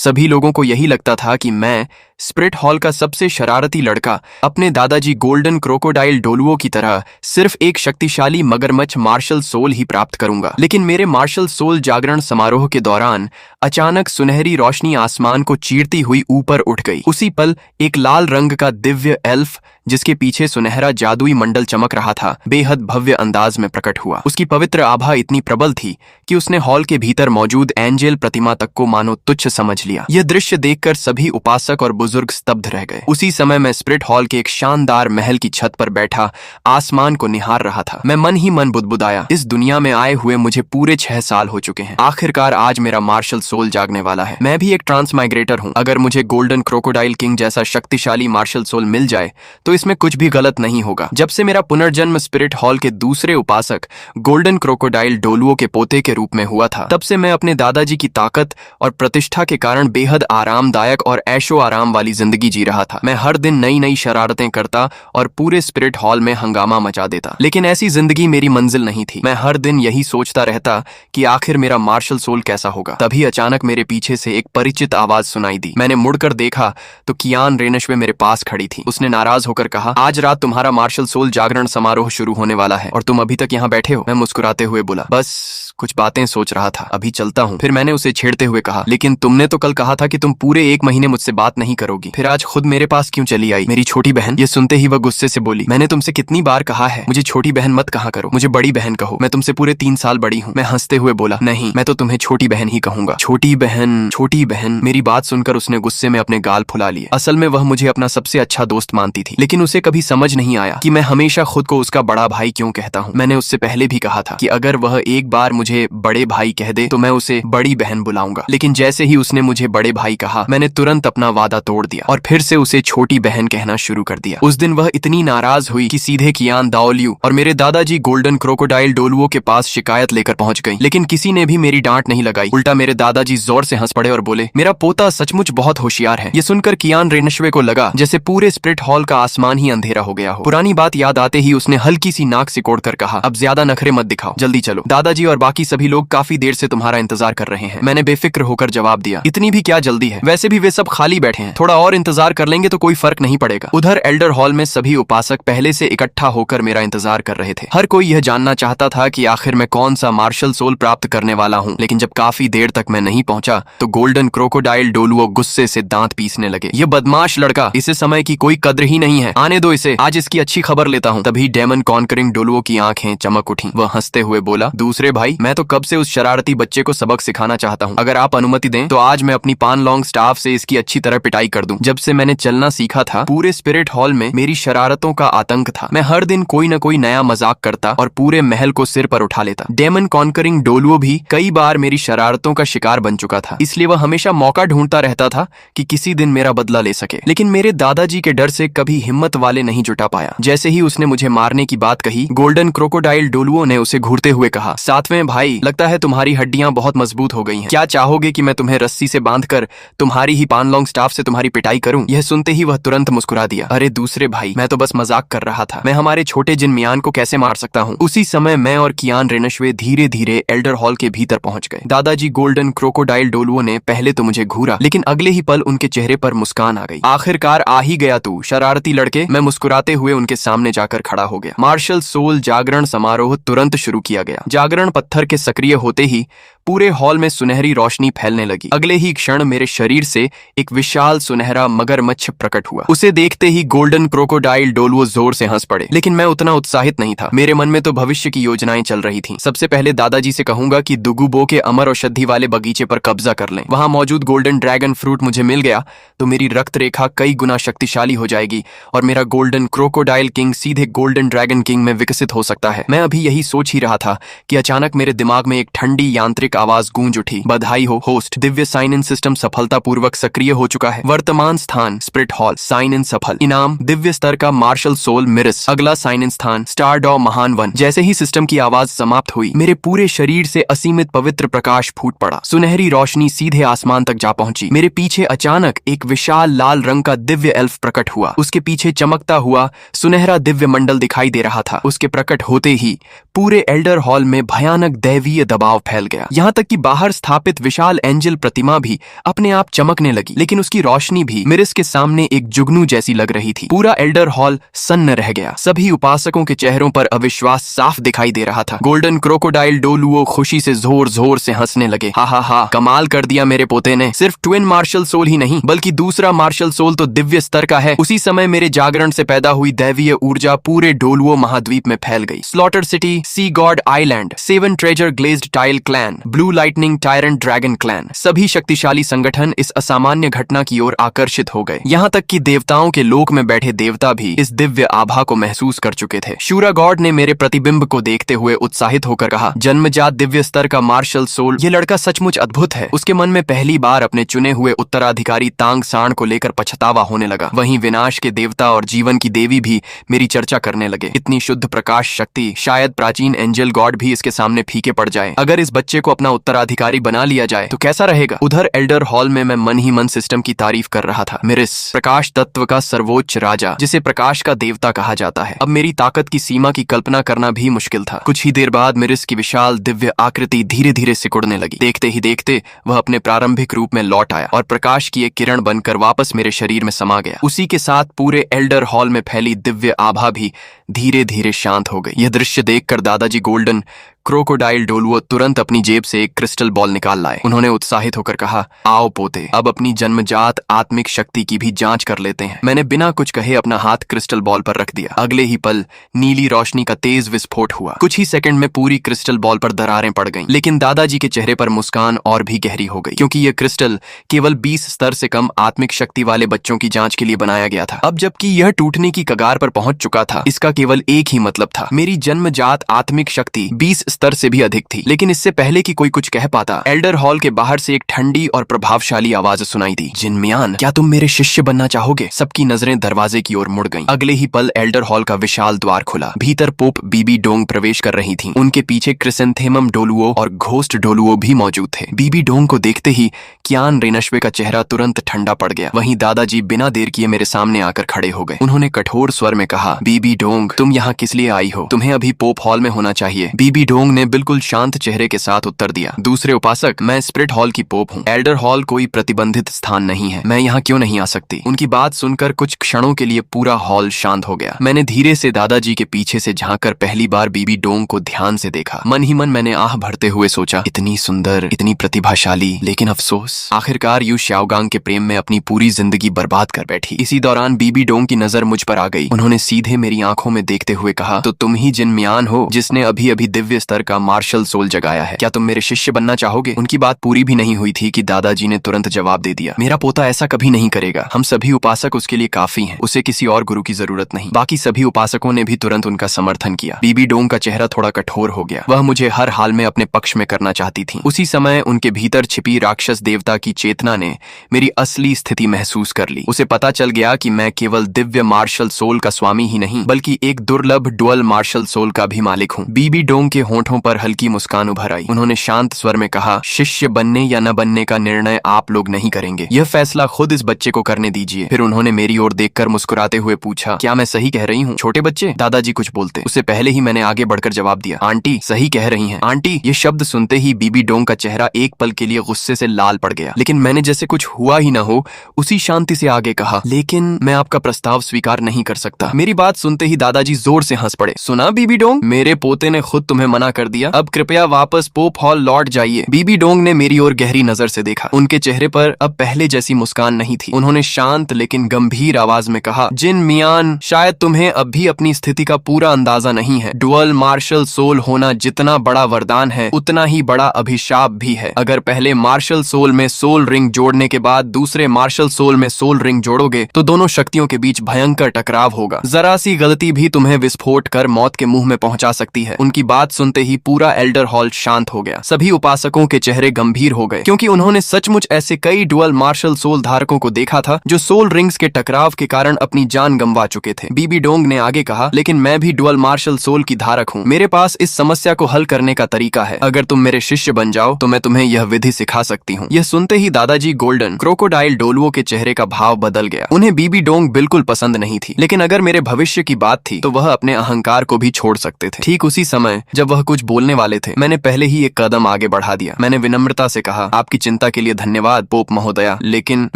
सभी लोगों को यही लगता था कि मैं स्पिरिट हॉल का सबसे शरारती लड़का अपने दादाजी गोल्डन क्रोकोडाइल डोलुओ की तरह सिर्फ एक शक्तिशाली मगरमच्छ मार्शल सोल ही प्राप्त करूंगा। लेकिन मेरे मार्शल सोल जागरण समारोह के दौरान अचानक सुनहरी रोशनी आसमान को चीरती हुई ऊपर उठ गई। उसी पल एक लाल रंग का दिव्य एल्फ, जिसके पीछे सुनहरा जादुई मंडल चमक रहा था, बेहद भव्य अंदाज में प्रकट हुआ। उसकी पवित्र आभा इतनी प्रबल थी कि उसने हॉल के भीतर मौजूद एंजेल प्रतिमा तक को मानो तुच्छ समझ लिया। यह दृश्य देखकर सभी उपासक और बुजुर्ग स्तब्ध रह गए। उसी समय मैं स्पिरिट हॉल के एक शानदार महल की छत पर बैठा आसमान को निहार रहा था। मैं मन ही मन बुदबुदाया, इस दुनिया में आए हुए मुझे पूरे 6 साल हो चुके हैं। आखिरकार आज मेरा मार्शल सोल जागने वाला है। मैं भी एक ट्रांसमाइग्रेटर हूँ। अगर मुझे गोल्डन क्रोकोडाइल किंग जैसा शक्तिशाली मार्शल सोल मिल जाए तो इसमें कुछ भी गलत नहीं होगा। जब से मेरा पुनर्जन्म स्पिरिट हॉल के दूसरे उपासक गोल्डन क्रोकोडाइल डोलुओ के पोते के रूप में हुआ था, तब से मैं अपने दादाजी की ताकत और प्रतिष्ठा के कारण बेहद आरामदायक और ऐशो आराम वाली जिंदगी जी रहा था। मैं हर दिन नई नई शरारतें करता और पूरे स्पिरिट हॉल में हंगामा मचा देता। लेकिन ऐसी जिंदगी मेरी मंजिल नहीं थी। मैं हर दिन यही सोचता रहता कि आखिर मेरा मार्शल सोल कैसा होगा। तभी अचानक मेरे पीछे से एक परिचित आवाज सुनाई दी। मैंने मुड़कर देखा तो कियान रेनश्वे मेरे पास खड़ी थी। उसने नाराज होकर कहा, आज रात तुम्हारा मार्शल सोल जागरण समारोह शुरू होने वाला है और तुम अभी तक यहाँ बैठे हो। मैं मुस्कुराते हुए बोला, बस कुछ बातें सोच रहा था, अभी चलता हूँ। फिर मैंने उसे छेड़ते हुए कहा, लेकिन तुमने तो कल कहा था कि तुम पूरे 1 महीने मुझसे बात नहीं करोगी, फिर आज खुद मेरे पास क्यों चली आई? मेरी छोटी बहन। ये सुनते ही वह गुस्से से बोली, मैंने तुमसे कितनी बार कहा है मुझे छोटी बहन मत कहा करो, मुझे बड़ी बहन कहो। मैं तुमसे पूरे 3 साल बड़ी हूँ। मैं हंसते हुए बोला, नहीं, मैं तो तुम्हें छोटी बहन ही कहूंगा। छोटी बहन, छोटी बहन। मेरी बात सुनकर उसने गुस्से में अपने गाल फुला लिए। असल में वह मुझे अपना सबसे अच्छा दोस्त मानती थी, लेकिन उसे कभी समझ नहीं आया कि मैं हमेशा खुद को उसका बड़ा भाई क्यों कहता हूँ। मैंने उससे पहले भी कहा था कि अगर वह एक बार मुझे बड़े भाई कह दे तो मैं उसे बड़ी बहन बुलाऊंगा, लेकिन जैसे ही उसने मुझे बड़े भाई कहा, मैंने तुरंत अपना वादा तोड़ दिया और फिर से उसे छोटी बहन कहना शुरू कर दिया। उस दिन वह इतनी नाराज हुई कि सीधे कियान दाओलियू और मेरे दादाजी गोल्डन क्रोकोडाइल डोलुओ के पास शिकायत लेकर पहुंच गई। लेकिन किसी ने भी मेरी डांट नहीं लगाई। उल्टा मेरे दादाजी जोर से हंस पड़े और बोले, मेरा पोता सचमुच बहुत होशियार है। ये सुनकर कियान रेनश्वे को लगा जैसे पूरे स्पिरिट हॉल का आसमान ही अंधेरा हो गया हो। पुरानी बात याद आते ही उसने हल्की सी नाक सिकोड़कर कहा, अब ज्यादा नखरे मत दिखाओ, जल्दी चलो। दादाजी और बाकी सभी लोग काफी देर से तुम्हारा इंतजार कर रहे हैं। मैंने बेफिक्र होकर जवाब दिया, इतनी भी क्या जल्दी है? वैसे भी वे सब खाली बैठे हैं, थोड़ा और इंतजार कर लेंगे तो कोई फर्क नहीं पड़ेगा। उधर एल्डर हॉल में सभी उपासक पहले से इकट्ठा होकर मेरा इंतजार कर रहे थे। हर कोई यह जानना चाहता था कि आखिर मैं कौन सा मार्शल सोल प्राप्त करने वाला हूँ। लेकिन जब काफी देर तक मैं नहीं पहुंचा तो गोल्डन क्रोकोडाइल डोलुओ गुस्से से दांत पीसने लगे। ये बदमाश लड़का, इसे समय की कोई कद्र ही नहीं है, आने दो इसे, आज इसकी अच्छी खबर लेता हूँ। तभी डेमन कॉन्करिंग डोलुओ की आंखें चमक उठी। वह हंसते हुए बोला, दूसरे भाई, मैं तो कब से उस शरारती बच्चे को सबक सिखाना चाहता हूँ। अगर आप अनुमति दें तो आज मैं अपनी पान लॉन्ग स्टाफ से इसकी अच्छी तरह पिटाई कर दूं। जब से मैंने चलना सीखा था, पूरे स्पिरिट हॉल में मेरी शरारतों का आतंक था। मैं हर दिन कोई न कोई नया मजाक करता और पूरे महल को सिर पर उठा लेता। डेमन कॉन्करिंग डोलुओ भी कई बार मेरी शरारतों का शिकार बन चुका था, इसलिए वह हमेशा मौका ढूंढता रहता था कि किसी दिन मेरा बदला ले सके। लेकिन मेरे दादाजी के डर से कभी हिम्मत वाले नहीं जुटा पाया। जैसे ही उसने मुझे मारने की बात कही, गोल्डन क्रोकोडाइल डोलुओ ने उसे घूरते हुए कहा, सातवें भाई, लगता है तुम्हारी हड्डियां बहुत मजबूत हो गई हैं। क्या चाहोगे कि मैं तुम्हें रस्सी से बांधकर तुम्हारी ही पान लॉन्ग स्टाफ से तुम्हारी पिटाई करूं? यह सुनते ही वह तुरंत मुस्कुरा दिया, अरे दूसरे भाई, मैं तो बस मजाक कर रहा था। मैं हमारे छोटे जिन मियान को कैसे मार सकता हूँ? उसी समय मैं और कियान रेनश्वे धीरे धीरे एल्डर हॉल के भीतर पहुंच गए। दादाजी गोल्डन क्रोकोडाइल डोलुओ ने पहले तो मुझे घूरा, लेकिन अगले ही पल उनके चेहरे पर मुस्कान आ गई। आखिरकार आ ही गया तू, शरारती लड़के। मैं मुस्कुराते हुए उनके सामने जाकर खड़ा हो गया। मार्शल सोल जागरण समारोह तुरंत शुरू किया गया। जागरण पत्थर के सक्रिय होते ही पूरे हॉल में सुनहरी रोशनी फैलने लगी। अगले ही क्षण मेरे शरीर से एक विशाल सुनहरा मगरमच्छ प्रकट हुआ। उसे देखते ही गोल्डन क्रोकोडाइल डोलुओ जोर से हंस पड़े, लेकिन मैं उतना उत्साहित नहीं था। मेरे मन में तो भविष्य की योजनाएं चल रही थीं। सबसे पहले दादाजी से कहूंगा कि दुगुबो के अमर औषधि वाले बगीचे पर कब्जा कर लें। वहां मौजूद गोल्डन ड्रैगन फ्रूट मुझे मिल गया तो मेरी रक्त रेखा कई गुना शक्तिशाली हो जाएगी और मेरा गोल्डन क्रोकोडाइल किंग सीधे गोल्डन ड्रैगन किंग में विकसित हो सकता है। मैं अभी यही सोच ही रहा था कि अचानक मेरे दिमाग में एक ठंडी यांत्रिक आवाज गूंज उठी, बधाई हो host, Divya sign in system सफलतापूर्वक सक्रिय हो चुका है। वर्तमान स्थान स्पिरिट हॉल, साइन इन सफल। इनाम दिव्य स्तर का मार्शल सोल मिरस। अगला साइन इन स्थान स्टारडॉ महान वन। जैसे ही सिस्टम की आवाज समाप्त हुई, मेरे पूरे शरीर से असीमित पवित्र प्रकाश फूट पड़ा। सुनहरी रोशनी सीधे आसमान तक जा पहुंची। मेरे पीछे अचानक एक विशाल लाल रंग का दिव्य एल्फ प्रकट हुआ। उसके पीछे चमकता हुआ सुनहरा दिव्य मंडल दिखाई दे रहा था। उसके प्रकट होते ही पूरे एल्डर हॉल में भयानक दैवीय दबाव फैल गया। यहाँ यहाँ तक कि बाहर स्थापित विशाल एंजल प्रतिमा भी अपने आप चमकने लगी, लेकिन उसकी रोशनी भी मिरिस के सामने एक जुगनू जैसी लग रही थी। पूरा एल्डर हॉल सन्न रह गया। सभी उपासकों के चेहरों पर अविश्वास साफ दिखाई दे रहा था। गोल्डन क्रोकोडाइल डोलुओ खुशी से जोर जोर से हंसने लगे। हा हा हा, कमाल कर दिया मेरे पोते ने। सिर्फ ट्विन मार्शल सोल ही नहीं बल्कि दूसरा मार्शल सोल तो दिव्य स्तर का है। उसी समय मेरे जागरण से पैदा हुई दैवीय ऊर्जा पूरे डोलुओ महाद्वीप में फैल गई। Slaughter city, sea god island, 7 treasure glazed tile clan, blue lightning tyrant dragon clan, सभी शक्तिशाली संगठन इस असामान्य घटना की ओर आकर्षित हो गए। यहाँ तक कि देवताओं के लोक में बैठे देवता भी इस दिव्य आभा को महसूस कर चुके थे। शूरा गॉड ने मेरे प्रतिबिंब को देखते हुए उत्साहित होकर कहा, जन्मजात दिव्य स्तर का मार्शल सोल, ये लड़का सचमुच अद्भुत है। उसके मन में पहली बार अपने चुने हुए उत्तराधिकारी तांग सांड को लेकर पछतावा होने लगा। वहीं विनाश के देवता और जीवन की देवी भी मेरी चर्चा करने लगे। इतनी शुद्ध प्रकाश शक्ति, शायद प्राचीन एंजल गॉड भी इसके सामने फीके पड़ जाए। अगर इस बच्चे को अपना उत्तराधिकारी बना लिया जाए तो कैसा रहेगा। उधर एल्डर हॉल में मैं मन ही मन सिस्टम की तारीफ कर रहा था। मिरिस, प्रकाश तत्व का सर्वोच्च राजा, जिसे प्रकाश का देवता कहा जाता है। अब मेरी ताकत की सीमा की कल्पना करना भी मुश्किल था। कुछ ही देर बाद मिरिस की विशाल दिव्य आकृति धीरे धीरे सिकुड़ने लगी। देखते ही देखते वह अपने प्रारंभिक रूप में लौट आया और प्रकाश की एक किरण बनकर वापस मेरे शरीर में समा गया। उसी के साथ पूरे एल्डर हॉल में फैली दिव्य आभा भी धीरे धीरे शांत हो गई। यह दृश्य देखकर दादाजी गोल्डन क्रोकोडाइल डोलुओ तुरंत अपनी जेब से एक क्रिस्टल बॉल निकाल लाए। उन्होंने उत्साहित होकर कहा, आओ पोते, अब अपनी जन्मजात आत्मिक शक्ति की भी जांच कर लेते हैं। मैंने बिना कुछ कहे अपना हाथ क्रिस्टल बॉल पर रख दिया। अगले ही पल नीली रोशनी का तेज विस्फोट हुआ। कुछ ही सेकंड में पूरी क्रिस्टल बॉल पर दरारें पड़ गईं। लेकिन दादाजी के चेहरे पर मुस्कान और भी गहरी हो गई, क्योंकि यह क्रिस्टल केवल 20 स्तर से कम आत्मिक शक्ति वाले बच्चों की जांच के लिए बनाया गया था। अब जबकि यह टूटने की कगार पर पहुंच चुका था, इसका केवल एक ही मतलब था, मेरी जन्मजात आत्मिक शक्ति 20 स्तर से भी अधिक थी। लेकिन इससे पहले कि कोई कुछ कह पाता, एल्डर हॉल के बाहर से एक ठंडी और प्रभावशाली आवाज सुनाई दी, जिनमियान, क्या तुम मेरे शिष्य बनना चाहोगे। सबकी नजरें दरवाजे की ओर मुड़ गईं। अगले ही पल एल्डर हॉल का विशाल द्वार खुला। भीतर पोप बीबी डोंग प्रवेश कर रही थीं। उनके पीछे क्रिसेंथेमम डोलुओ और घोस्ट डोलुओ भी मौजूद थे। बीबी डोंग को देखते ही क्यान रेनश्वे का चेहरा तुरंत ठंडा पड़ गया। वहीं दादाजी बिना देर किए मेरे सामने आकर खड़े हो गए। उन्होंने कठोर स्वर में कहा, बीबी डोंग, तुम यहाँ किस लिए आई हो। तुम्हें अभी पोप हॉल में होना चाहिए। बीबी डोंग ने बिल्कुल शांत चेहरे के साथ उत्तर दिया, दूसरे उपासक, मैं स्पिरिट हॉल की पोप हूँ। एल्डर हॉल कोई प्रतिबंधित स्थान नहीं है। मैं यहाँ क्यों नहीं आ सकती। उनकी बात सुनकर कुछ क्षणों के लिए पूरा हॉल शांत हो गया। मैंने धीरे से दादाजी के पीछे से झांककर पहली बार बीबी डोंग को ध्यान से देखा। मन ही मन मैंने आह भरते हुए सोचा, इतनी सुंदर, इतनी प्रतिभाशाली, लेकिन अफसोस, आखिरकार यू शाओगांग के प्रेम में अपनी पूरी जिंदगी बर्बाद कर बैठी। इसी दौरान बीबी डोंग की नजर मुझ पर आ गई। उन्होंने सीधे मेरी आंखों में देखते हुए कहा, तो तुम ही जिनमियान हो जिसने अभी अभी दिव्य स्तर का मार्शल सोल जगाया है। क्या तुम मेरे शिष्य बनना चाहोगे। उनकी बात पूरी भी नहीं हुई थी कि दादाजी ने तुरंत जवाब दे दिया, मेरा पोता ऐसा कभी नहीं करेगा। हम सभी उपासक उसके लिए काफी हैं। उसे किसी और गुरु की जरूरत नहीं। बाकी सभी उपासकों ने भी तुरंत उनका समर्थन किया। बीबी डोंग का चेहरा थोड़ा कठोर हो गया। वह मुझे हर हाल में अपने पक्ष में करना चाहती थी। उसी समय उनके भीतर छिपी राक्षस देवता की चेतना ने मेरी असली स्थिति महसूस कर ली। उसे पता चल गया कि मैं केवल दिव्य मार्शल सोल का स्वामी ही नहीं बल्कि एक दुर्लभ डुअल मार्शल सोल का भी मालिक हूँ। बीबी डोंग के होंठों पर हल्की मुस्कान उभर आई। उन्होंने शांत स्वर में कहा, शिष्य बनने या न बनने का निर्णय आप लोग नहीं करेंगे। यह फैसला खुद इस बच्चे को करने दीजिए। फिर उन्होंने मेरी ओर देखकर मुस्कुराते हुए पूछा, क्या मैं सही कह रही हूँ। छोटे बच्चे, दादाजी कुछ बोलते उससे पहले ही मैंने आगे बढ़कर जवाब दिया, आंटी सही कह रही हैं। आंटी, ये शब्द सुनते ही बीबी डोंग का चेहरा एक पल के लिए गुस्से से लाल पड़ गया। लेकिन मैंने जैसे कुछ हुआ ही ना हो उसी शांति से आगे कहा, लेकिन मैं आपका प्रस्ताव स्वीकार नहीं कर सकता। मेरी बात सुनते ही दादाजी जोर से हंस पड़े। सुना बीबी डोंग, मेरे पोते ने खुद तुम्हें मना कर दिया। अब कृपया वापस पोप हॉल लौट जाइए। बीबी डोंग ने मेरी ओर गहरी नजर से देखा। उनके चेहरे पर अब पहले जैसी मुस्कान नहीं थी। उन्होंने शांत लेकिन गंभीर आवाज में कहा, जिन मियान, शायद तुम्हें अब भी अपनी स्थिति का पूरा अंदाजा नहीं है। डुअल मार्शल सोल होना जितना बड़ा वरदान है उतना ही बड़ा अभिशाप भी है। अगर पहले मार्शल सोल में सोल रिंग जोड़ने के बाद दूसरे मार्शल सोल में सोल रिंग जोड़ोगे तो दोनों शक्तियों के बीच भयंकर टकराव होगा। जरा सी गलती भी तुम्हें विस्फोट कर मौत के मुंह में पहुंचा सकती है। उनकी बात सुनते ही पूरा एल्डर हॉल शांत हो गया। सभी उपासकों के चेहरे गंभीर हो गए, क्योंकि उन्होंने सचमुच ऐसे कई डुअल मार्शल सोल धारकों को देखा था जो सोल रिंग्स के टकराव के कारण अपनी जान गंवा चुके थे। बीबी डोंग ने आगे कहा, लेकिन मैं भी डुअल मार्शल सोल की धारक हूँ। मेरे पास इस समस्या को हल करने का तरीका है। अगर तुम मेरे शिष्य बन जाओ तो मैं तुम्हें यह विधि सिखा सकती हूँ। यह सुनते ही दादाजी गोल्डन क्रोकोडाइल डोलुओ के चेहरे का भाव बदल गया। उन्हें बीबी डोंग बिल्कुल पसंद नहीं थी, लेकिन अगर मेरे भविष्य की बात थी तो वह अपने अहंकार को भी छोड़ सकते थे। ठीक उसी समय जब वह कुछ बोलने वाले थे, मैंने पहले ही एक कदम आगे बढ़ा दिया। मैंने विनम्रता से कहा, आपकी चिंता के लिए धन्यवाद पोप महोदया, लेकिन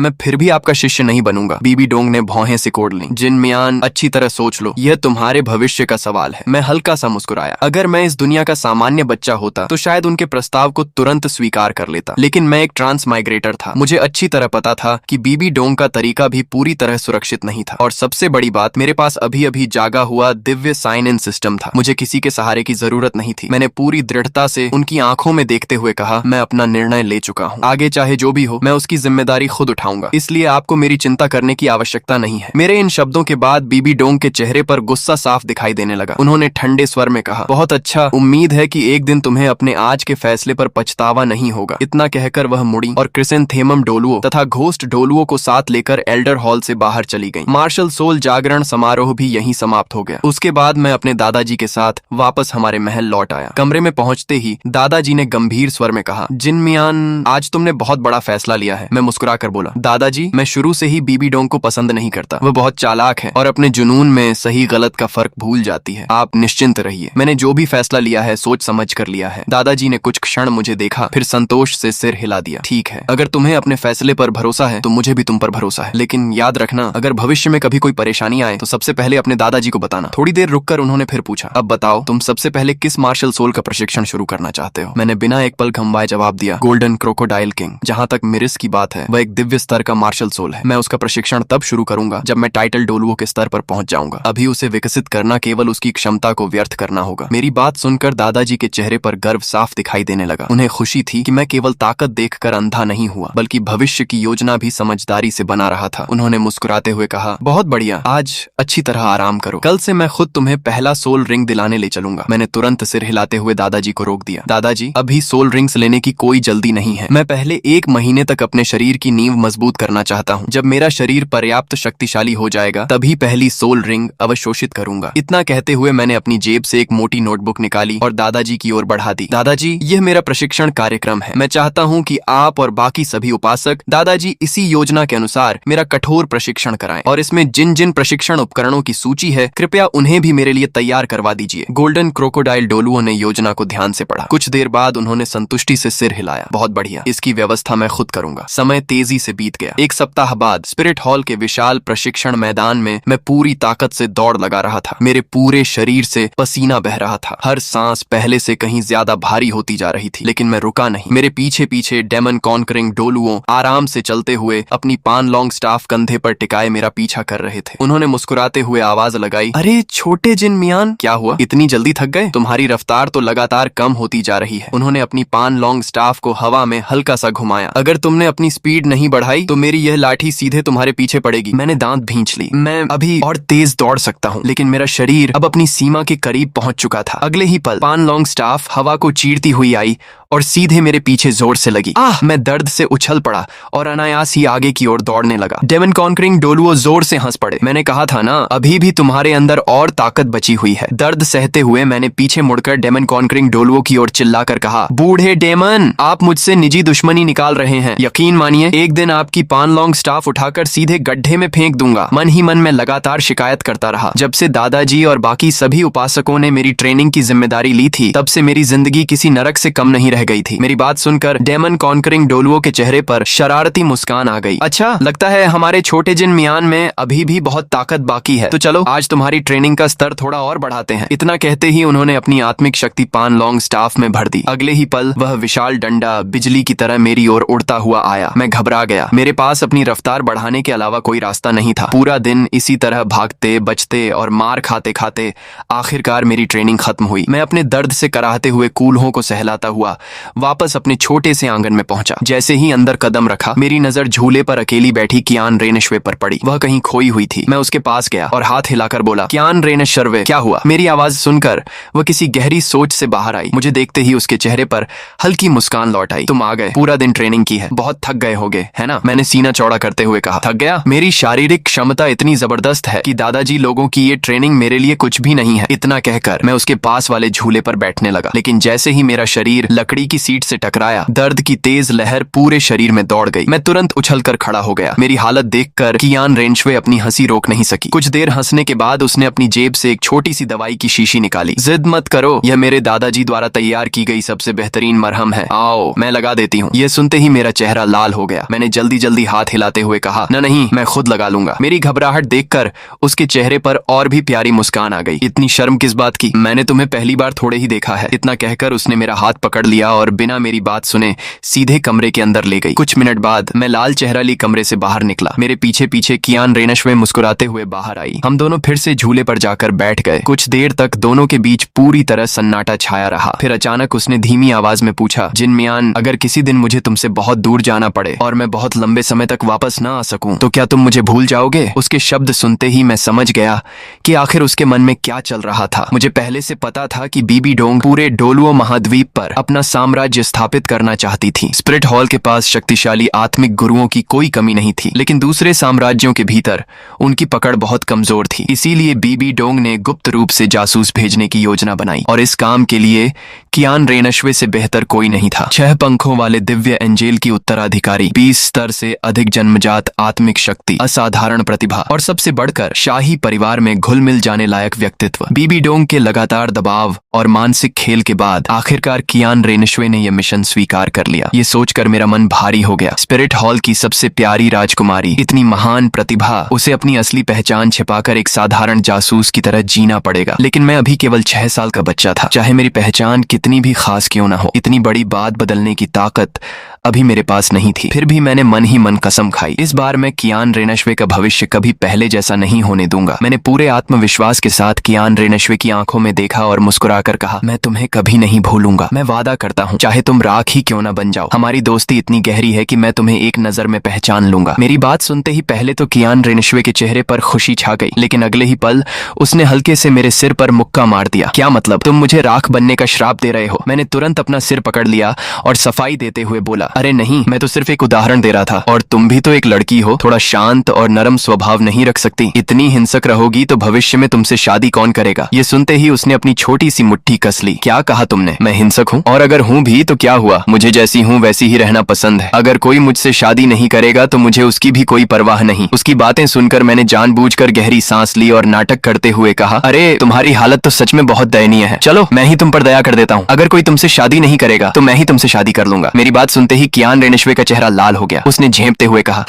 मैं फिर भी आपका शिष्य नहीं बनूंगा। बीबी डोंग ने भौहें सिकोड़ ली। जिन मियान, अच्छी तरह सोच लो, यह तुम्हारे भविष्य का सवाल है। मैं हल्का सा मुस्कुराया। अगर मैं इस दुनिया का सामान्य बच्चा होता तो शायद उनके प्रस्ताव को तुरंत स्वीकार कर लेता, लेकिन मैं एक ट्रांस माइग्रेटर था। मुझे अच्छी तरह पता था कि बीबी डोंग का तरीका भी पूरी तरह सुरक्षित नहीं था, और सबसे बड़ी बात, मेरे पास अभी अभी जागा हुआ दिव्य साइन इन सिस्टम था। मुझे किसी के सहारे की जरूरत नहीं थी। मैंने पूरी दृढ़ता से उनकी आंखों में देखते हुए कहा, मैं अपना निर्णय ले चुका हूँ। आगे चाहे जो भी हो, मैं उसकी जिम्मेदारी खुद उठाऊंगा, इसलिए आपको मेरी चिंता करने की आवश्यकता नहीं है। मेरे इन शब्दों के बाद बीबी डोंग के चेहरे पर गुस्सा साफ दिखाई देने लगा। उन्होंने ठंडे स्वर में कहा, बहुत अच्छा, उम्मीद है कि एक दिन तुम्हें अपने आज के फैसले पर पछतावा नहीं होगा। इतना कहकर वह मुड़ी और क्रिसेंथेमम डोलुओ तथा घोस्ट डोलुओ को साथ लेकर एल्डर हॉल से बाहर चली गई। मार्शल सोल जागरण समारोह भी यहीं समाप्त हो गया। उसके बाद मैं अपने दादाजी के साथ वापस हमारे महल लौट आया। कमरे में पहुंचते ही दादाजी ने गंभीर स्वर में कहा, जिन मियान, आज तुमने बहुत बड़ा फैसला लिया है। मैं मुस्कुरा कर बोला, दादाजी, मैं शुरू से ही बीबी डोंग को पसंद नहीं करता। वह बहुत चालाक है और अपने जुनून में सही गलत का फर्क भूल जाती है। आप निश्चिंत रहिए, मैंने जो भी फैसला लिया है सोच समझ कर लिया है। दादाजी ने कुछ क्षण मुझे देखा, फिर संतोष से सिर हिला दिया। ठीक है, अगर तुम्हें अपने फैसले पर भरोसा है तो मुझे भी तुम पर भरोसा है, लेकिन याद रखना, अगर भविष्य में कभी कोई परेशानी आए तो सबसे पहले अपने दादाजी को बताना। थोड़ी देर रुककर उन्होंने फिर पूछा, अब बताओ, तुम सबसे पहले किस मार्शल सोल का प्रशिक्षण शुरू करना चाहते हो? मैंने बिना एक पल घमवाए जवाब दिया, गोल्डन क्रोकोडाइल किंग। जहां तक मिरिस की बात है, वह एक दिव्य स्तर का मार्शल सोल है। मैं उसका प्रशिक्षण तब शुरू करूंगा जब मैं टाइटल डोलुओ के स्तर पर पहुंच जाऊंगा। अभी उसे विकसित करना केवल उसकी क्षमता को व्यर्थ करना होगा। मेरी बात सुनकर दादाजी के चेहरे पर गर्व साफ दिखाई देने लगा। उन्हें खुशी थी कि मैं केवल ताकत देखकर अंधा नहीं हुआ, बल्कि भविष्य की योजना भी समझदारी से बना रहा था। उन्होंने मुस्कुराते हुए कहा, बहुत बढ़िया, आज अच्छी तरह आराम करो, कल से मैं खुद तुम्हें पहला सोल रिंग दिलाने ले चलूंगा। मैंने तुरंत सिर हिलाते हुए दादाजी को रोक दिया। दादाजी, अभी सोल रिंग्स लेने की कोई जल्दी नहीं है। मैं पहले 1 महीने तक अपने शरीर की नींव मजबूत करना चाहता हूँ। जब मेरा शरीर पर्याप्त शक्तिशाली हो जाएगा, तभी पहली सोल रिंग अवशोषित करूंगा। इतना कहते हुए मैंने अपनी जेब से एक मोटी नोटबुक निकाली और दादाजी की ओर बढ़ा दी। दादाजी, यह मेरा प्रशिक्षण कार्यक्रम है। मैं चाहता हूँ कि आप और बाकी सभी उपासक दादाजी इसी योजना के अनुसार मेरा कठोर प्रशिक्षण कराएं, और इसमें जिन जिन प्रशिक्षण उपकरणों की सूची है, कृपया उन्हें भी मेरे लिए तैयार करवा दीजिए। गोल्डन क्रोकोडाइल डोलुओ ने योजना को ध्यान से पढ़ा। कुछ देर बाद उन्होंने संतुष्टि से सिर हिलाया। बहुत बढ़िया, इसकी व्यवस्था मैं खुद करूंगा। समय तेजी से बीत गया। 1 सप्ताह बाद स्पिरिट हॉल के विशाल प्रशिक्षण मैदान में मैं पूरी ताकत से दौड़ लगा रहा था। मेरे पूरे शरीर से पसीना बह रहा था। हर सांस पहले से कहीं ज्यादा भारी होती जा रही थी, लेकिन मैं रुका नहीं। मेरे पीछे पीछे डेमन कॉन्करिंग डोलुओ आराम से चलते हुए अपनी पान लॉन्ग स्टाफ कंधे पर टिकाए मेरा पीछा कर रहे थे। उन्होंने मुस्कुराते हुए आवाज लगाई, अरे छोटे जिन मियान, क्या हुआ, इतनी जल्दी थक गए? तुम्हारी रफ्तार तो लगातार कम होती जा रही है। उन्होंने अपनी पान लॉन्ग स्टाफ को हवा में हल्का सा घुमाया। अगर तुमने अपनी स्पीड नहीं बढ़ाई तो मेरी यह लाठी सीधे तुम्हारे पीछे पड़ेगी। मैंने दांत भींच ली। मैं अभी और तेज दौड़ सकता हूँ, लेकिन मेरा शरीर अब अपनी सीमा के करीब पहुंच चुका था। अगले ही पल पान लॉन्ग स्टाफ हवा को चीरती हुई आई और सीधे मेरे पीछे जोर से लगी। मैं दर्द से उछल पड़ा और अनायास ही आगे की ओर दौड़ने लगा। डेमन कॉन्करिंग डोलुओ जोर से हंस पड़े। मैंने कहा था ना, अभी भी तुम्हारे अंदर और ताकत बची हुई है। दर्द सहते हुए मैंने पीछे मुड़कर डेमन कॉन्करिंग डोलुओ की ओर चिल्लाकर कहा, बूढ़े डेमन, आप मुझसे निजी दुश्मनी निकाल रहे हैं। यकीन मानिए, एक दिन आपकी पान लॉन्ग स्टाफ उठाकर सीधे गड्ढे में फेंक दूंगा। मन ही मन में लगातार शिकायत करता रहा। जब से दादाजी और बाकी सभी उपासकों ने मेरी ट्रेनिंग की जिम्मेदारी ली थी, तब से मेरी जिंदगी किसी नरक से कम नहीं रह गई थी। मेरी बात सुनकर डेमन कॉन्करिंग डोलुओ के चेहरे पर शरारती मुस्कान आ गई। अच्छा, लगता है हमारे छोटे जिन मियान में अभी भी बहुत ताकत बाकी है, तो चलो आज तुम्हारी ट्रेनिंग का स्तर थोड़ा और बढ़ाते हैं। इतना कहते ही उन्होंने अपनी आत्मिक शक्ति पान लॉन्ग स्टाफ में भर दी। अगले ही पल वह विशाल डंडा बिजली की तरह मेरी ओर उड़ता हुआ आया। मैं घबरा गया। मेरे पास अपनी रफ्तार बढ़ाने के अलावा कोई रास्ता नहीं था। पूरा दिन इसी तरह भागते बचते और मार खाते खाते आखिरकार मेरी ट्रेनिंग खत्म हुई। मैं अपने दर्द से कराहते हुए कूल्हों को सहलाता हुआ वापस अपने छोटे से आंगन में पहुंचा। जैसे ही अंदर कदम रखा, मेरी नजर झूले पर अकेली बैठी कियान रेनिशवे पर पड़ी। वह कहीं खोई हुई थी। मैं उसके पास गया और हाथ हिलाकर बोला, कियान रेनिशवे, क्या हुआ? मेरी आवाज सुनकर वह किसी गहरी सोच से बाहर आई। मुझे देखते ही उसके चेहरे पर हल्की मुस्कान लौट आई। तुम आ गए, पूरा दिन ट्रेनिंग की है, बहुत थक गए होगे, है ना? मैंने सीना चौड़ा करते हुए कहा। थक गया? मेरी शारीरिक क्षमता इतनी जबरदस्त है कि दादाजी लोगों की ये ट्रेनिंग मेरे लिए कुछ भी नहीं है। इतना कहकर मैं उसके पास वाले झूले पर बैठने लगा, लेकिन जैसे ही मेरा शरीर लकड़ी की सीट से टकराया, दर्द की तेज लहर पूरे शरीर में दौड़ गई। मैं तुरंत उछलकर खड़ा हो गया। मेरी हालत देखकर कियान रेनिशवे अपनी हंसी रोक नहीं सकी। कुछ देर हंसने के बाद उसने अपनी जेब से एक छोटी सी दवाई की शीशी निकाली। जिद मत करो, लो, यह मेरे दादाजी द्वारा तैयार की गई सबसे बेहतरीन मरहम है, आओ मैं लगा देती हूँ। यह सुनते ही मेरा चेहरा लाल हो गया। मैंने जल्दी जल्दी हाथ हिलाते हुए कहा, न नहीं, मैं खुद लगा लूंगा। मेरी घबराहट देखकर उसके चेहरे पर और भी प्यारी मुस्कान आ गई। इतनी शर्म किस बात की, मैंने तुम्हें पहली बार थोड़े ही देखा है। इतना कहकर उसने मेरा हाथ पकड़ लिया और बिना मेरी बात सुने सीधे कमरे के अंदर ले गई। कुछ मिनट बाद मैं लाल चेहरा ली कमरे से बाहर निकला। मेरे पीछे पीछे कियान रेनश्वे मुस्कुराते हुए बाहर आई। हम दोनों फिर से झूले पर जाकर बैठ गए। कुछ देर तक दोनों के बीच पूरी तरह सन्नाटा छाया रहा। फिर अचानक उसने धीमी आवाज में पूछा, जिन मियान, अगर किसी दिन मुझे तुमसे बहुत दूर जाना पड़े और मैं बहुत लंबे समय तक वापस न आ सकूं, तो क्या तुम मुझे भूल जाओगे? उसके शब्द सुनते ही मैं समझ गया कि आखिर उसके मन में क्या चल रहा था। मुझे पहले से पता था कि बीबी डोंग पूरे डोलुओ महाद्वीप पर अपना साम्राज्य स्थापित करना चाहती थी। स्पिरिट हॉल के पास शक्तिशाली आत्मिक गुरुओं की कोई कमी नहीं थी, लेकिन दूसरे साम्राज्यों के भीतर उनकी पकड़ बहुत कमजोर थी। इसीलिए बीबी डोंग ने गुप्त रूप से जासूस भेजने की योजना बनाई और इस काम के लिए कियान रेनश्वे से बेहतर कोई नहीं था। 6 पंखों वाले दिव्य एंजेल की उत्तराधिकारी, 20 स्तर से अधिक जन्मजात आत्मिक शक्ति, असाधारण प्रतिभा और सबसे बढ़कर शाही परिवार में घुल मिल जाने लायक व्यक्तित्व। बीबी डोंग के लगातार दबाव और मानसिक खेल के बाद आखिरकार कियान रेनश्वे ने यह मिशन स्वीकार कर लिया। ये सोचकर मेरा मन भारी हो गया। स्पिरिट हॉल की सबसे प्यारी राजकुमारी, इतनी महान प्रतिभा, उसे अपनी असली पहचान छिपाकर एक साधारण जासूस की तरह जीना पड़ेगा। लेकिन मैं अभी केवल 6 साल का बच्चा था। चाहे मेरी पहचान कितनी भी खास क्यों ना हो, इतनी बड़ी बात बदलने की ताकत अभी मेरे पास नहीं थी। फिर भी मैंने मन ही मन कसम खाई, इस बार मैं कियान रेनश्वे का भविष्य कभी पहले जैसा नहीं होने दूंगा। मैंने पूरे आत्मविश्वास के साथ कियान रेनश्वे की आंखों में देखा और मुस्कुराकर कहा, मैं तुम्हें कभी नहीं भूलूंगा। मैं वादा करता हूँ, चाहे तुम राख ही क्यों न बन जाओ, हमारी दोस्ती इतनी गहरी है कि मैं तुम्हें एक नजर में पहचान लूंगा। मेरी बात सुनते ही पहले तो कियान रेनश्वे के चेहरे पर खुशी छा गई, लेकिन अगले ही पल उसने हल्के से मेरे सिर पर मुक्का मार दिया। क्या मतलब, तुम मुझे राख बनने का श्राप दे रहे हो? मैंने तुरंत अपना सिर पकड़ लिया और सफाई देते हुए बोला, अरे नहीं, मैं तो सिर्फ एक उदाहरण दे रहा था। और तुम भी तो एक लड़की हो, थोड़ा शांत और नरम स्वभाव नहीं रख सकती? इतनी हिंसक रहोगी तो भविष्य में तुमसे शादी कौन करेगा? ये सुनते ही उसने अपनी छोटी सी मुट्ठी कस ली। क्या कहा तुमने? मैं हिंसक हूँ? और अगर हूँ भी तो क्या हुआ? मुझे जैसी हूँ वैसी ही रहना पसंद है। अगर कोई मुझसे शादी नहीं करेगा तो मुझे उसकी भी कोई परवाह नहीं। उसकी बातें सुनकर मैंने जानबूझकर गहरी सांस ली और नाटक करते हुए कहा, अरे तुम्हारी हालत तो सच में बहुत दयनीय है। चलो मैं ही तुम पर दया कर देता हूँ। अगर कोई तुमसे शादी नहीं करेगा तो मैं ही तुमसे शादी कर लूंगा। मेरी बात सुनते ही कियान रेनश्वे का चेहरा लाल हो गया। उसने झेंपते हुए कहा,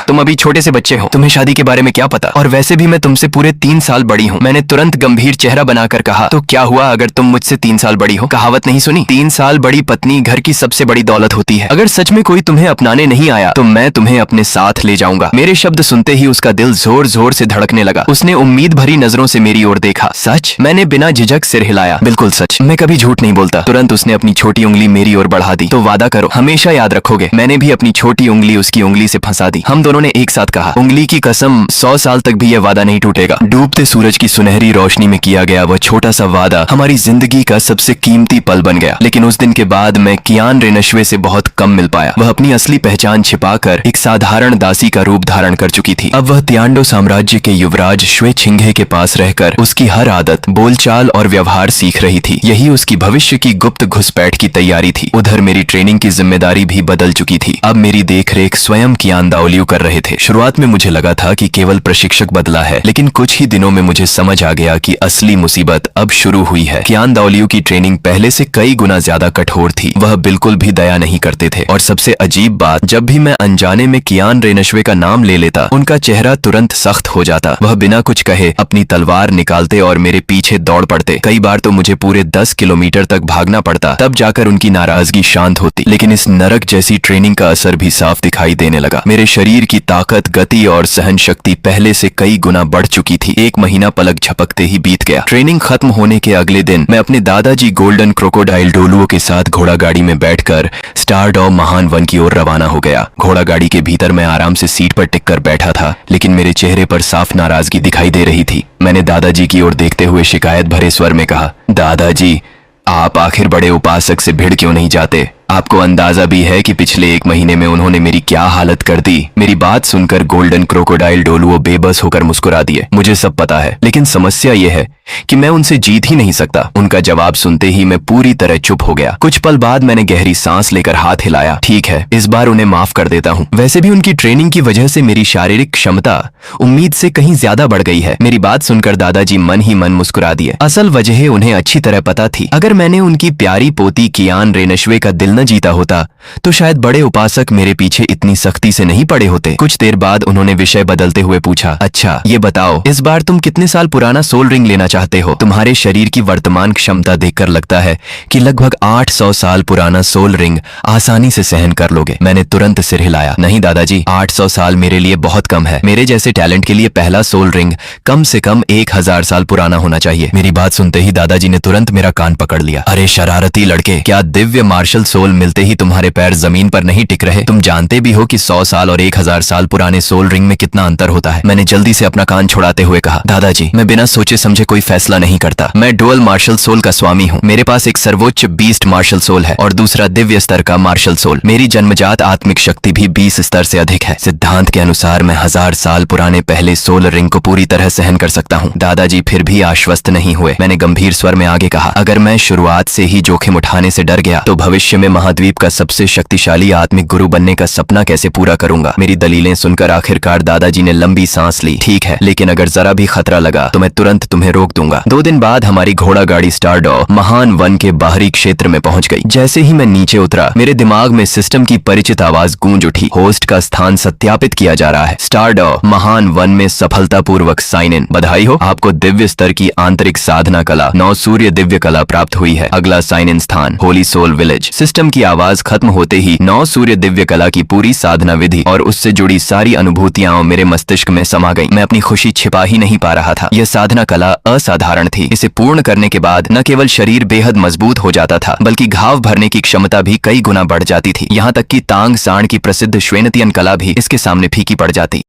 तुम अभी छोटे से बच्चे हो, तुम्हें शादी के बारे में क्या पता? और वैसे भी मैं तुमसे पूरे 3 साल बड़ी हूँ। मैंने तुरंत गंभीर चेहरा बनाकर कहा, तो क्या हुआ अगर तुम मुझसे 3 साल बड़ी हो? कहावत नहीं सुनी? 3 साल बड़ी पत्नी घर की सबसे बड़ी दौलत होती है। अगर सच में कोई तुम्हें अपनाने नहीं आया तो मैं तुम्हें अपने साथ ले जाऊंगा। मेरे शब्द सुनते ही उसका दिल जोर जोर से धड़कने लगा। उसने उम्मीद भरी नजरों से मेरी ओर देखा। सच? मैंने बिना झिझक सिर हिलाया। बिल्कुल सच, मैं कभी झूठ नहीं बोलता। तुरंत उसने अपनी छोटी उंगली मेरी ओर बढ़ा दी। तो वादा करो, हमेशा याद रखोगे। मैंने भी अपनी छोटी उंगली उसकी उंगली से फंसा दी। हम दोनों ने एक साथ कहा, उंगली की कसम, 100 साल तक भी यह वादा नहीं टूटेगा। डूबते सूरज की सुनहरी रोशनी में किया गया वह छोटा सा वादा हमारी जिंदगी का सबसे कीमती पल बन गया। लेकिन उस दिन के बाद मैं कियान रेनश्वे से बहुत कम मिल पाया। वह अपनी असली पहचान छिपाकर एक साधारण दासी का रूप धारण कर चुकी थी। अब वह तियांडो साम्राज्य के युवराज श्वे छिंगे के पास रहकर उसकी हर आदत, बोलचाल और व्यवहार सीख रही थी। यही उसकी भविष्य की गुप्त घुसपैठ की तैयारी थी। उधर मेरी ट्रेनिंग की जिम्मेदारी भी बदल चुकी थी। अब मेरी देखरेख स्वयं कियान दाओलियू कर रहे थे। शुरुआत में मुझे लगा था कि केवल प्रशिक्षक बदला है, लेकिन कुछ ही दिनों में मुझे समझ आ गया कि असली मुसीबत अब शुरू हुई है। कियान दाओलियू की ट्रेनिंग पहले से कई गुना ज्यादा कठोर थी। वह बिल्कुल भी दया नहीं करते थे और सबसे अजीब बात, जब भी मैं अनजाने में कियान रेनश्वे का नाम ले लेता, उनका चेहरा तुरंत सख्त हो जाता। वह बिना कुछ कहे अपनी तलवार निकालते और मेरे पीछे दौड़ पड़ते। कई बार तो मुझे पूरे 10 किलोमीटर तक भागना पड़ता, तब जाकर उनकी नाराजगी शांत होती। लेकिन इस नरक जैसी ट्रेनिंग का असर भी साफ दिखाई देने लगा। मेरे शरीर की ताकत, गति और सहन शक्ति पहले से कई गुना बढ़ चुकी थी। 1 महीना पलक झपकते ही बीत गया। ट्रेनिंग खत्म होने के अगले दिन मैं अपने दादाजी गोल्डन क्रोकोडाइल डोलुओ के साथ घोड़ा गाड़ी में बैठकर स्टारडॉ महान वन की ओर रवाना हो गया। घोड़ा गाड़ी के भीतर मैं आराम से सीट पर टिककर बैठा था, लेकिन मेरे चेहरे पर साफ नाराजगी दिखाई दे रही थी। मैंने दादाजी की ओर देखते हुए शिकायत भरे स्वर में कहा, दादाजी, आप आखिर बड़े उपासक से भिड़ क्यों नहीं जाते? आपको अंदाजा भी है कि पिछले 1 महीने में उन्होंने मेरी क्या हालत कर दी। मेरी बात सुनकर गोल्डन क्रोकोडाइल डोलुओ बेबस होकर मुस्कुरा दिए। मुझे सब पता है, लेकिन समस्या ये है कि मैं उनसे जीत ही नहीं सकता। उनका जवाब सुनते ही मैं पूरी तरह चुप हो गया। कुछ पल बाद मैंने गहरी सांस लेकर हाथ हिलाया। ठीक है, इस बार उन्हें माफ कर देता हूँ। वैसे भी उनकी ट्रेनिंग की वजह से मेरी शारीरिक क्षमता उम्मीद से कहीं ज्यादा बढ़ गई है। मेरी बात सुनकर दादाजी मन ही मन मुस्कुरा दिए। असल वजह उन्हें अच्छी तरह पता थी। अगर मैंने उनकी प्यारी पोती कियान रेनश्वे का दिल न जीता होता तो शायद बड़े उपासक मेरे पीछे इतनी सख्ती से नहीं पड़े होते। कुछ देर बाद उन्होंने विषय बदलते हुए पूछा, अच्छा ये बताओ, इस बार तुम कितने साल पुराना सोल रिंग लेना चाहते हो? तुम्हारे शरीर की वर्तमान क्षमता देखकर लगता है कि लगभग 800 साल पुराना सोल रिंग आसानी से सहन कर लोगे। मैंने तुरंत सिर हिलाया। नहीं दादाजी, 800 साल मेरे लिए बहुत कम है। मेरे जैसे टैलेंट के लिए पहला सोल रिंग कम से कम 1000 साल पुराना होना चाहिए। मेरी बात सुनते ही दादाजी ने तुरंत मेरा कान पकड़ लिया। अरे शरारती लड़के, क्या दिव्य मार्शल सोल मिलते ही तुम्हारे पैर जमीन पर नहीं टिक रहे? तुम जानते भी हो कि 100 साल और 1000 साल पुराने सोल रिंग में कितना अंतर होता है। मैंने जल्दी से अपना कान छुड़ाते हुए कहा, दादाजी मैं बिना सोचे समझे कोई फैसला नहीं करता। मैं डुअल मार्शल सोल का स्वामी हूँ। मेरे पास एक सर्वोच्च बीस्ट मार्शल सोल है और दूसरा दिव्य स्तर का मार्शल सोल। मेरी जन्मजात आत्मिक शक्ति भी 20 स्तर से अधिक है। सिद्धांत के अनुसार मैं 1000 साल पुराने पहले सोल रिंग को पूरी तरह सहन कर सकता हूँ। दादाजी फिर भी आश्वस्त नहीं हुए। मैंने गंभीर स्वर में आगे कहा, अगर मैं शुरुआत से ही जोखिम उठाने से डर गया तो भविष्य में महाद्वीप का सबसे शक्तिशाली आत्मिक गुरु बनने का सपना कैसे पूरा करूंगा? मेरी दलीलें सुनकर आखिरकार दादाजी ने लंबी सांस ली। ठीक है, लेकिन अगर जरा भी खतरा लगा तो मैं तुरंत तुम्हें रोक दूंगा। 2 दिन बाद हमारी घोड़ा गाड़ी स्टारडॉ महान वन के बाहरी क्षेत्र में पहुंच गई। जैसे ही मैं नीचे उतरा मेरे दिमाग में सिस्टम की परिचित आवाज गूंज उठी। होस्ट का स्थान सत्यापित किया जा रहा है। स्टारडॉ महान वन में सफलतापूर्वक साइन इन। बधाई हो, आपको दिव्य स्तर की आंतरिक साधना कला 9 सूर्य दिव्य कला प्राप्त हुई है। अगला साइन इन स्थान होली सोल विलेज। सिस्टम की आवाज खत्म होते ही 9 सूर्य दिव्य कला की पूरी साधना विधि और उससे जुड़ी सारी अनुभूतियां मेरे मस्तिष्क में समा गई। मैं अपनी खुशी छिपा ही नहीं पा रहा था। यह साधना कला असाधारण थी। इसे पूर्ण करने के बाद न केवल शरीर बेहद मजबूत हो जाता था बल्कि घाव भरने की क्षमता भी कई गुना बढ़ जाती थी। यहाँ तक कि तांग सांड की प्रसिद्ध श्वेनतियन कला भी इसके सामने फीकी पड़ जाती।